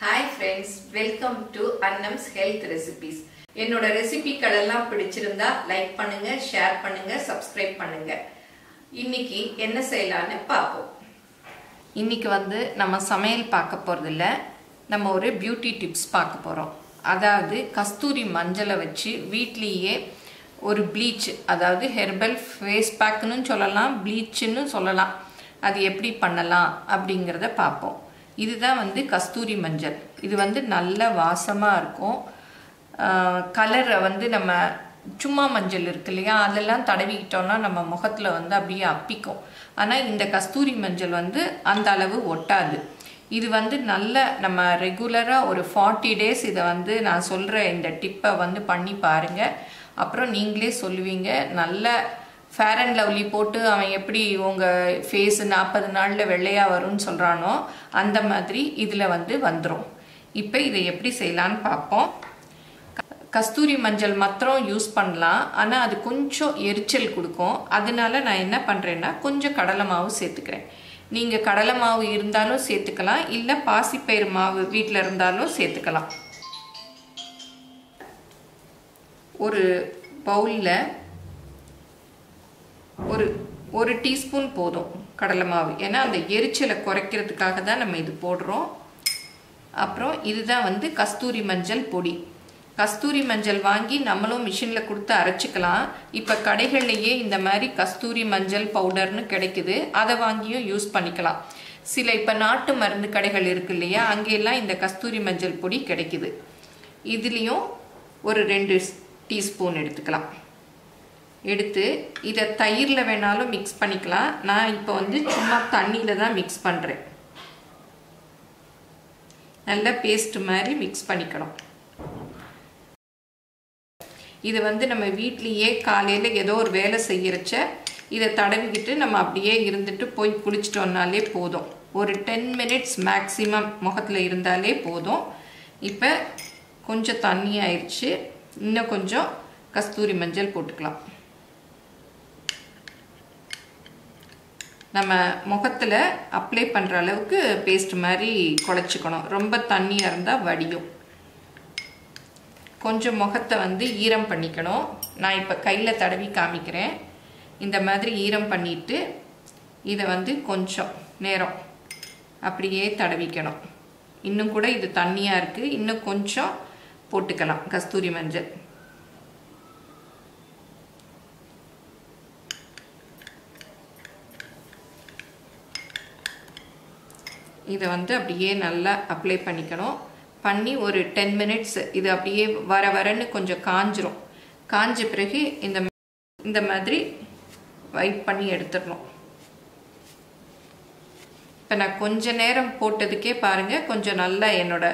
Hi friends, welcome to Annam's Health Recipes. என்னோட ரெசிபிகள் எல்லாம் பிடிச்சிருந்தா லைக் பண்ணுங்க, ஷேர் பண்ணுங்க, சப்ஸ்கிரைப் பண்ணுங்க. இன்னைக்கு என்ன செய்யலாம்னு பாப்போம். இன்னைக்கு நம்ம சமையல் பார்க்க போறது இல்ல. நம்ம ஒரு பியூட்டி டிப்ஸ் பார்க்க போறோம். அதாவது கஸ்தூரி மஞ்சளை வச்சு வீட்லயே ஒரு ப்ளீச், அதாவது ஹெர்பல் ஃபேஸ் பேக்னு சொல்லலாம், ப்ளீச்னு சொல்லலாம். அது எப்படி பண்ணலாம் அப்படிங்கறத பாப்போம். இதுதான் கஸ்தூரி மஞ்சள். இது நல்ல வாசமா இருக்கும். கலர் நம்ம சும்மா மஞ்சள் இருக்கு இல்லையா, அதெல்லாம் தடவிக்கிட்டோம்னா நம்ம முகத்துல அப்படியே அப்பிக்கும். ஆனா இந்த கஸ்தூரி மஞ்சள் அந்த அளவு ஒட்டாது. இது நல்ல நம்ம ரெகுலரா ஒரு 40 days இதை நான் சொல்ற இந்த டிப்பை பண்ணி பாருங்க. அப்புறம் நீங்களே சொல்லுவீங்க, நல்ல ஃபேர் அண்ட் லவ்லி போட்டு அவன் எப்படி உங்கள் ஃபேஸ் 40 நாளில் வெள்ளையாக வரும்னு சொல்கிறானோ அந்த மாதிரி இதில் வந்துடும். இப்போ இதை எப்படி செய்யலான்னு பார்ப்போம். கஸ்தூரி மஞ்சள் மாத்திரம் யூஸ் பண்ணலாம், ஆனால் அது கொஞ்சம் எரிச்சல் கொடுக்கும். அதனால நான் என்ன பண்ணுறேன்னா கொஞ்சம் கடலை மாவு சேர்த்துக்கிறேன். நீங்கள் கடலை மாவு இருந்தாலும் சேர்த்துக்கலாம், இல்லை பாசிப்பயிறு மாவு வீட்டில் இருந்தாலும் சேர்த்துக்கலாம். ஒரு பவுலில் ஒரு டீஸ்பூன் போதும் கடலை மாவு. ஏன்னா அந்த எரிச்சலை குறைக்கிறதுக்காக தான் நம்ம இது போடுறோம். அப்புறம் இதுதான் கஸ்தூரி மஞ்சள் பொடி. கஸ்தூரி மஞ்சள் வாங்கி நம்மளும் மிஷினில் கொடுத்து அரைச்சிக்கலாம். இப்போ கடைகள்லையே இந்த மாதிரி கஸ்தூரி மஞ்சள் பவுடர்னு கிடைக்குது, அதை வாங்கியும் யூஸ் பண்ணிக்கலாம். சில இப்போ நாட்டு மருந்து கடைகள் இருக்கு இல்லையா, அங்கெல்லாம் இந்த கஸ்தூரி மஞ்சள் பொடி கிடைக்குது. இதுலேயும் ஒரு 2 டீஸ்பூன் எடுத்துக்கலாம். எடுத்து இதை தயிரில் வேணாலும் மிக்ஸ் பண்ணிக்கலாம். நான் இப்போ சும்மா தண்ணியில் தான் மிக்ஸ் பண்ணுறேன். நல்ல பேஸ்ட் மாதிரி மிக்ஸ் பண்ணிக்கணும். இது நம்ம வீட்லேயே காலையில் ஏதோ ஒரு வேலை செய்யறச்ச இதை தடவிக்கிட்டு நம்ம அப்படியே இருந்துட்டு போய் குளிச்சிட்டோம்னாலே போதும். ஒரு 10 minutes மேக்ஸிமம் முகத்தில் இருந்தாலே போதும். இப்போ கொஞ்சம் தண்ணி ஆயிடுச்சு, இன்னும் கொஞ்சம் கஸ்தூரி மஞ்சள் போட்டுக்கலாம். நம்ம முகத்தில் அப்ளை பண்ணுற அளவுக்கு பேஸ்ட் மாதிரி குழைச்சிக்கணும். ரொம்ப தண்ணியாக இருந்தால் வடியும். கொஞ்சம் முகத்தை ஈரம் பண்ணிக்கணும். நான் இப்போ கையில் தடவி காமிக்கிறேன். இந்த மாதிரி ஈரம் பண்ணிட்டு இதை கொஞ்சம் நேரம் அப்படியே தடவிக்கணும். இன்னும் கூட இது தண்ணியாக இருக்குது, இன்னும் கொஞ்சம் போட்டுக்கலாம் கஸ்தூரி மஞ்சள். இதை அப்படியே நல்லா அப்ளை பண்ணிக்கணும். பண்ணி ஒரு 10 minutes இது அப்படியே வரன்னு கொஞ்சம் காஞ்சிரும். காஞ்ச பிறகு இந்த மாதிரி வைப் பண்ணி எடுத்துடணும். இப்போ நான் கொஞ்ச நேரம் போட்டதுக்கே பாருங்கள், கொஞ்சம் நல்லா என்னோட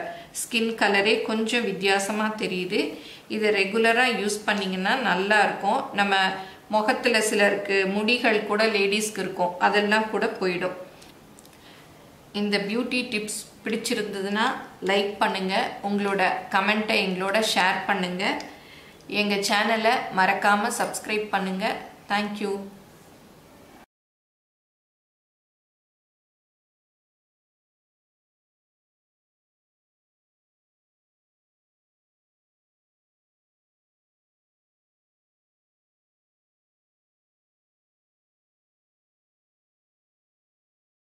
ஸ்கின் கலரே கொஞ்சம் வித்தியாசமாக தெரியுது. இதை ரெகுலராக யூஸ் பண்ணிங்கன்னா நல்லா இருக்கும். நம்ம முகத்தில் சிலருக்கு முடிகள் கூட லேடிஸ்க்கு இருக்கும், அதெல்லாம் கூட போயிடும். இந்த பியூட்டி டிப்ஸ் பிடிச்சிருந்ததுன்னா லைக் பண்ணுங்கள், உங்களோட கமெண்ட்டை எங்களோட ஷேர் பண்ணுங்கள், எங்கள் சேனலை மறக்காமல் சப்ஸ்கிரைப் பண்ணுங்கள். தேங்க்யூ.